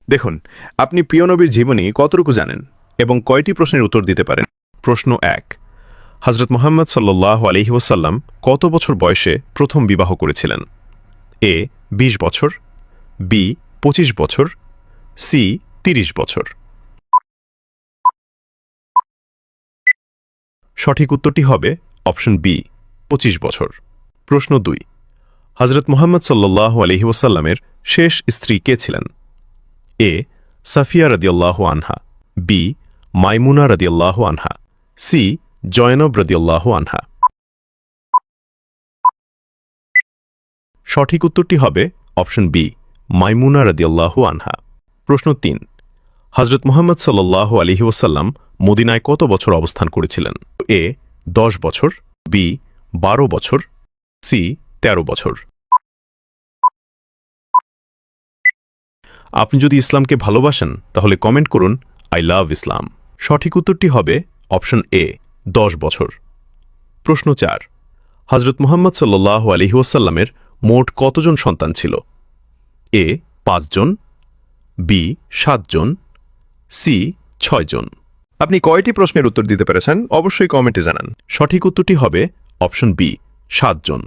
দেখুন, আপনি প্রিয় নবীর জীবনী কতটুকু জানেন এবং কয়টি প্রশ্নের উত্তর দিতে পারেন? প্রশ্ন ১। হযরত মুহাম্মদ সাল্লাল্লাহু আলাইহি ওয়াসাল্লাম কত বছর বয়সে প্রথম বিবাহ করেছিলেন? এ ২০ বছর, বি ২৫ বছর, সি ৩০ বছর। সঠিক উত্তরটি হবে অপশন বি ২৫ বছর। প্রশ্ন ২। হযরত মুহাম্মদ সাল্লাল্লাহু আলাইহি ওয়াসাল্লামের শেষ স্ত্রী কে ছিলেন? এ সাফিয়া রাদিয়াল্লাহু আনহা, বি মাইমুনা রাদিয়াল্লাহু আনহা, সি জয়নব রাদিয়াল্লাহু আনহা। সঠিক উত্তরটি হবে অপশন বি মাইমুনা রাদিয়াল্লাহু আনহা। প্রশ্ন ৩। হযরত মুহাম্মদ সাল্লাল্লাহু আলাইহি ওয়াসাল্লাম মদিনায় কত বছর অবস্থান করেছিলেন? এ ১০ বছর, বি ১২ বছর, সি ১৩ বছর। আপনি যদি ইসলামকে ভালোবাসেন তাহলে কমেন্ট করুন আই লাভ ইসলাম। সঠিক উত্তরটি হবে অপশন এ ১০ বছর। প্রশ্ন ৪। হযরত মুহাম্মদ সাল্লাল্লাহু আলাইহি ওয়াসাল্লামের মোট কতজন সন্তান ছিল? এ ৫ জন, বি ৭ জন, সি ৬ জন। আপনি কয়টি প্রশ্নের উত্তর দিতে পেরেছেন অবশ্যই কমেন্টে জানান। সঠিক উত্তরটি হবে অপশন বি ৭ জন।